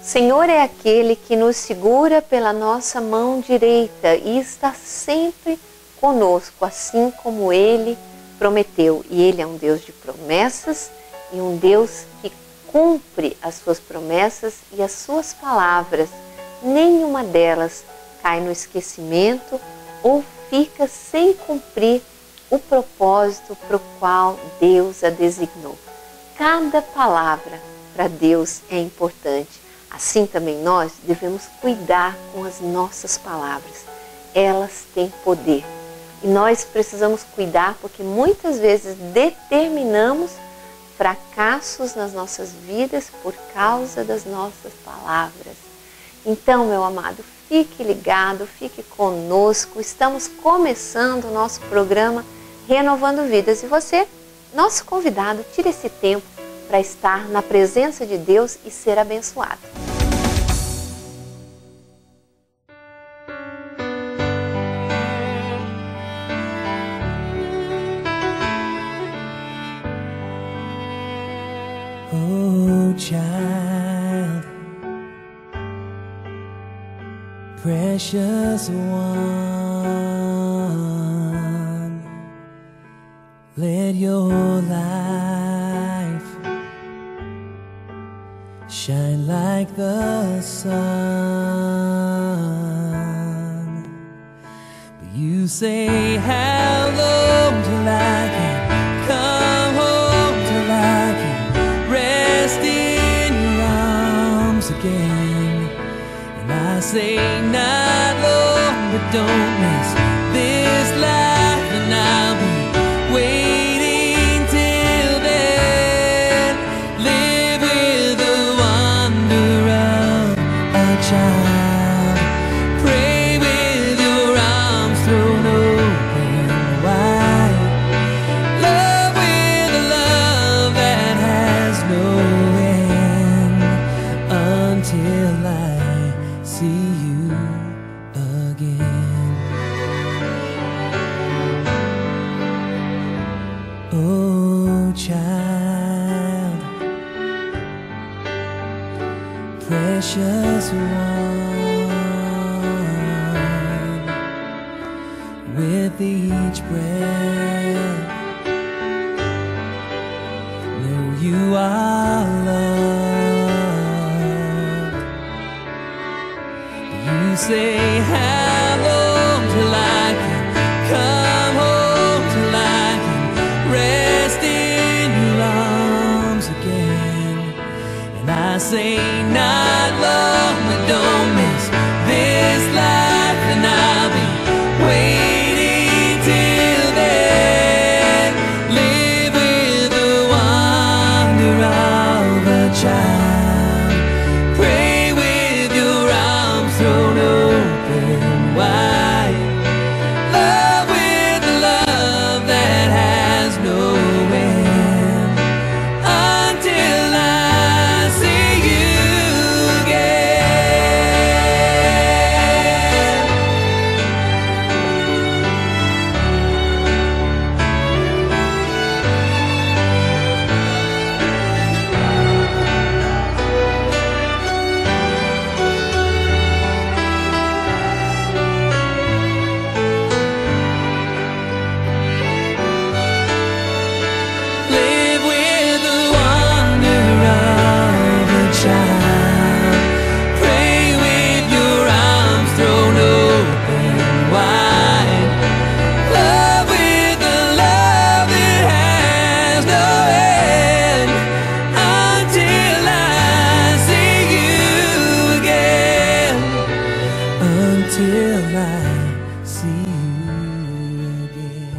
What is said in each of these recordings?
Senhor é aquele que nos segura pela nossa mão direita e está sempre conosco, assim como Ele prometeu. E Ele é um Deus de promessas e um Deus que cumpre as suas promessas e as suas palavras. Nenhuma delas cai no esquecimento ou fica sem cumprir o propósito para o qual Deus a designou. Cada palavra para Deus é importante. Assim também nós devemos cuidar com as nossas palavras. Elas têm poder. E nós precisamos cuidar porque muitas vezes determinamos fracassos nas nossas vidas por causa das nossas palavras. Então, meu amado, fique ligado, fique conosco. Estamos começando o nosso programa Renovando Vidas. E você, nosso convidado, tire esse tempo para estar na presença de Deus e ser abençoado. Oh, child, precious one, let your life shine like the sun. But you say, how long till I can come home, till I can rest in your arms again? And I say, not long, but don't miss this life, and I'll be waiting till then. Live with the wonder of a child. Pray with your arms thrown open wide. Love with a love that has no end, until I see you again. Oh, child, precious one, with each breath, know you are loved. You say, how long till I can come home, till I can rest in your arms again? And I say, not long, but don't miss this life, and I'll be waiting till then. Live with the wonder of a child. Pray with your arms thrown open wide. Love with the love that has no end, until I see you again. Live with the wonder of a child. Pray with your arms thrown open wide. Love with the love that has no end, until I see you again. Until I see you again.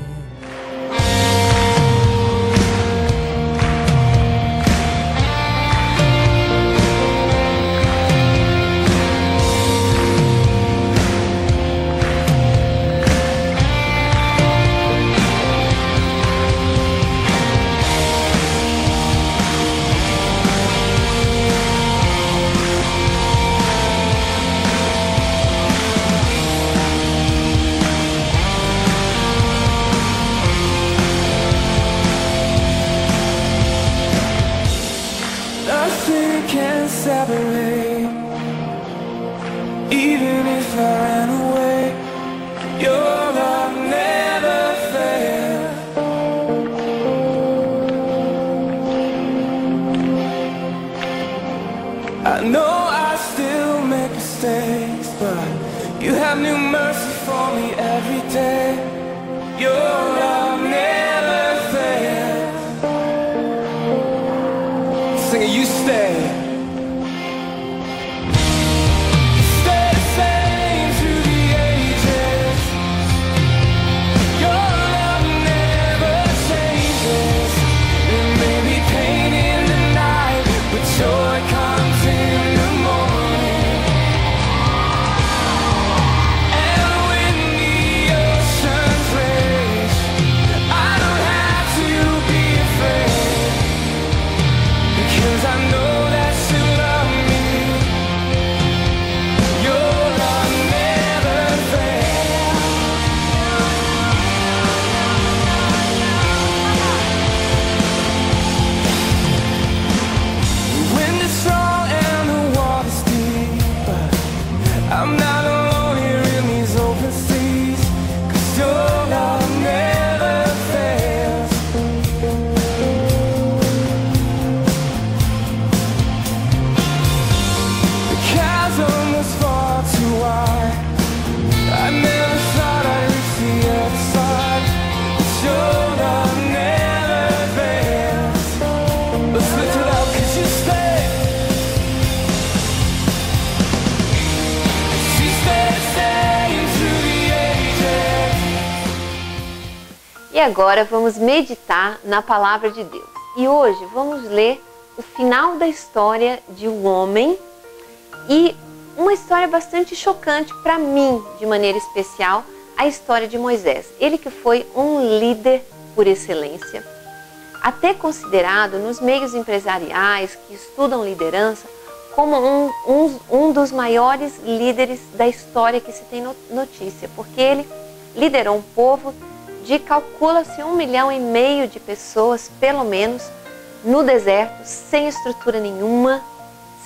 Nothing can separate even if I ran away, your love never failed. I know I still make mistakes, but you have new mercy for me every day. Your love never fails. Sing it, you stay. E agora vamos meditar na palavra de Deus. E hoje vamos ler o final da história de um homem e uma história bastante chocante para mim, de maneira especial, a história de Moisés. Ele que foi um líder por excelência, até considerado nos meios empresariais que estudam liderança como um dos maiores líderes da história que se tem notícia, porque ele liderou um povo de, calcula-se, 1,5 milhão de pessoas, pelo menos, no deserto, sem estrutura nenhuma,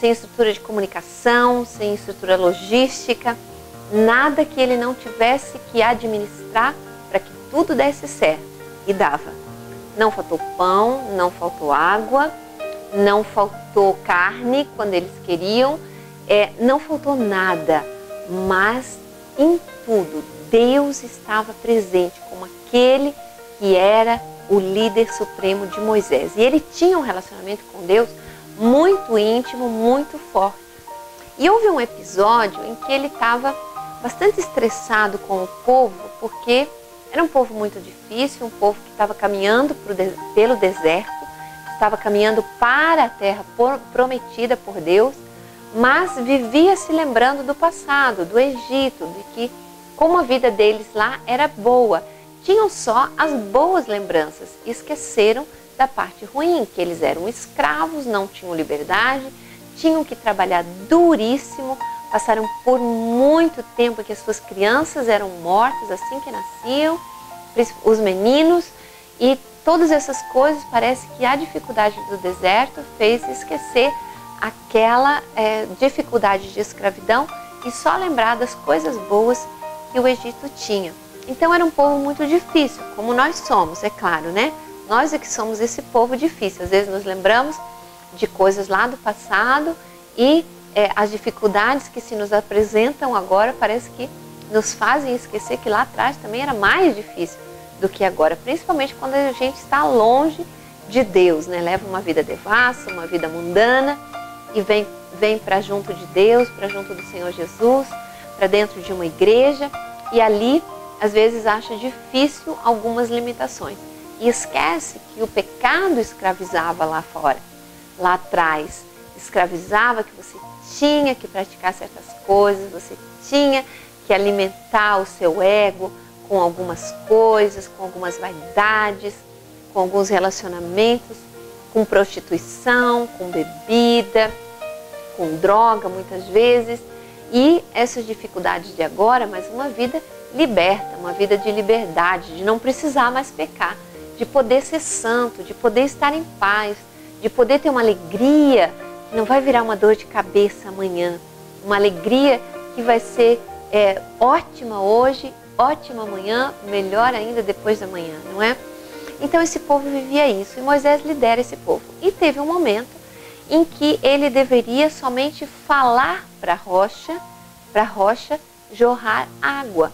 sem estrutura de comunicação, sem estrutura logística, nada que ele não tivesse que administrar para que tudo desse certo. E dava. Não faltou pão, não faltou água, não faltou carne quando eles queriam, não faltou nada, mas em tudo Deus estava presente como aquele que era o líder supremo de Moisés. E ele tinha um relacionamento com Deus muito íntimo, muito forte. E houve um episódio em que ele estava bastante estressado com o povo, porque era um povo muito difícil, um povo que estava caminhando pelo deserto, estava caminhando para a terra prometida por Deus, mas vivia se lembrando do passado, do Egito, de que como a vida deles lá era boa. Tinham só as boas lembranças e esqueceram da parte ruim, que eles eram escravos, não tinham liberdade, tinham que trabalhar duríssimo, passaram por muito tempo que as suas crianças eram mortas assim que nasciam, os meninos, e todas essas coisas. Parece que a dificuldade do deserto fez esquecer aquela dificuldade de escravidão e só lembrar das coisas boas que o Egito tinha. Então era um povo muito difícil, como nós somos, é claro, né? Nós é que somos esse povo difícil. Às vezes nos lembramos de coisas lá do passado e as dificuldades que se nos apresentam agora parece que nos fazem esquecer que lá atrás também era mais difícil do que agora, principalmente quando a gente está longe de Deus, né? Leva uma vida devassa, uma vida mundana e vem para junto de Deus, para junto do Senhor Jesus, para dentro de uma igreja, e ali às vezes acha difícil algumas limitações e esquece que o pecado escravizava lá fora, lá atrás, escravizava que você tinha que praticar certas coisas, você tinha que alimentar o seu ego com algumas coisas, com algumas vaidades, com alguns relacionamentos, com prostituição, com bebida, com droga muitas vezes. E essas dificuldades de agora, mas uma vida liberta, uma vida de liberdade, de não precisar mais pecar, de poder ser santo, de poder estar em paz, de poder ter uma alegria que não vai virar uma dor de cabeça amanhã, uma alegria que vai ser ótima hoje, ótima amanhã, melhor ainda depois da manhã, não é? Então esse povo vivia isso e Moisés lidera esse povo. E teve um momento em que ele deveria somente falar para a rocha jorrar água.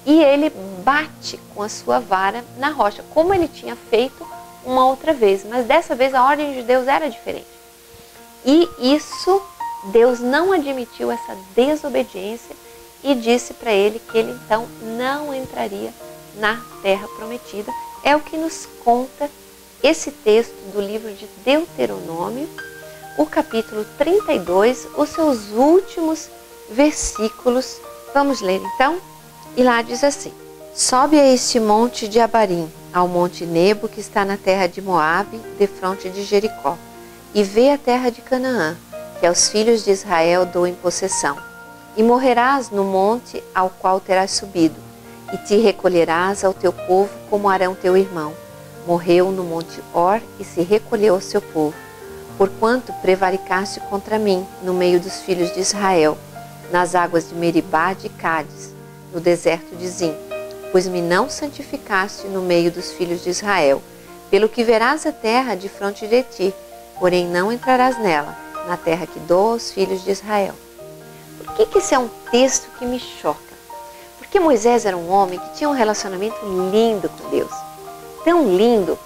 E ele bate com a sua vara na rocha, como ele tinha feito uma outra vez. Mas dessa vez a ordem de Deus era diferente. E isso, Deus não admitiu essa desobediência e disse para ele que ele então não entraria na terra prometida. É o que nos conta esse texto do livro de Deuteronômio, o capítulo 32, os seus últimos versículos. Vamos ler então? E lá diz assim: sobe a este monte de Abarim, ao monte Nebo, que está na terra de Moabe, defronte de Jericó, e vê a terra de Canaã, que aos filhos de Israel dou em possessão. E morrerás no monte ao qual terás subido, e te recolherás ao teu povo como Arão teu irmão. Morreu no monte Or e se recolheu ao seu povo, porquanto prevaricaste contra mim no meio dos filhos de Israel, nas águas de Meribá de Cádiz, no deserto de Zim, pois me não santificaste no meio dos filhos de Israel. Pelo que verás a terra de fronte de ti, porém não entrarás nela, na terra que dou aos filhos de Israel. Por que esse é um texto que me choca? Porque Moisés era um homem que tinha um relacionamento lindo com Deus. Tão lindo,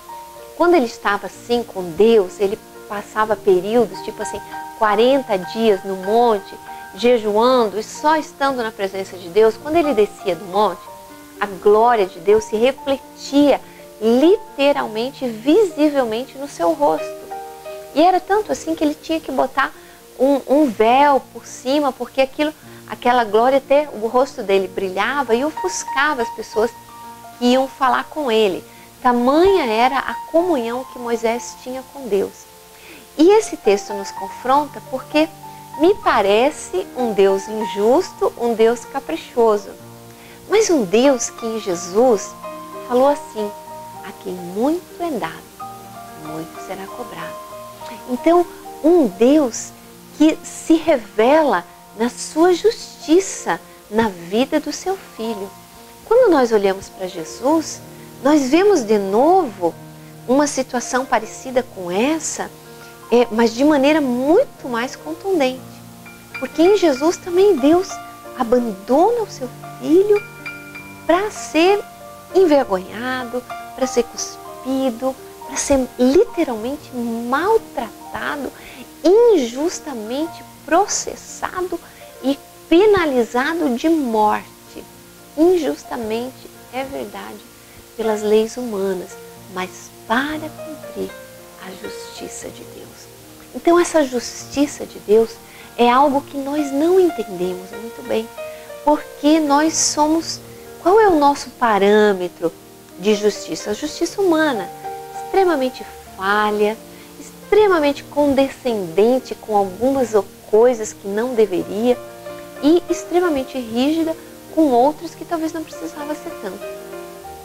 quando ele estava assim com Deus, ele passava períodos, tipo assim, 40 dias no monte, jejuando e só estando na presença de Deus. Quando ele descia do monte, a glória de Deus se refletia literalmente, visivelmente no seu rosto. E era tanto assim que ele tinha que botar um véu por cima, porque aquela glória, até o rosto dele brilhava e ofuscava as pessoas que iam falar com ele. Tamanha era a comunhão que Moisés tinha com Deus. E esse texto nos confronta porque me parece um Deus injusto, um Deus caprichoso. Mas um Deus que em Jesus falou assim: a quem muito é dado, muito será cobrado. Então, um Deus que se revela na sua justiça na vida do seu filho. Quando nós olhamos para Jesus, nós vemos de novo uma situação parecida com essa, mas de maneira muito mais contundente. Porque em Jesus também Deus abandona o seu filho para ser envergonhado, para ser cuspido, para ser literalmente maltratado, injustamente processado e penalizado de morte. Injustamente, é verdade, pelas leis humanas, mas para cumprir a justiça de Deus. Então essa justiça de Deus é algo que nós não entendemos muito bem, porque nós somos... Qual é o nosso parâmetro de justiça? A justiça humana, extremamente falha, extremamente condescendente com algumas coisas que não deveria e extremamente rígida com outras que talvez não precisava ser tanto.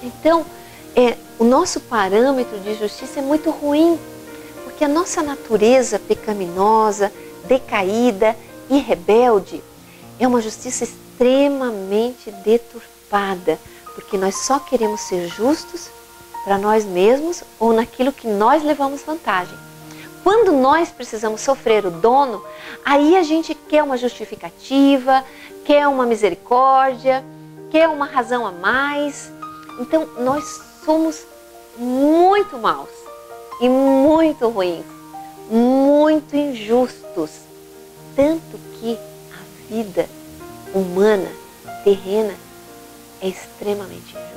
Então, o nosso parâmetro de justiça é muito ruim, porque a nossa natureza pecaminosa, decaída e rebelde é uma justiça extremamente deturpada, porque nós só queremos ser justos para nós mesmos ou naquilo que nós levamos vantagem. Quando nós precisamos sofrer o dono, aí a gente quer uma justificativa, quer uma misericórdia, quer uma razão a mais. Então nós somos muito maus e muito ruins, muito injustos, tanto que a vida humana, terrena, é extremamente injusta.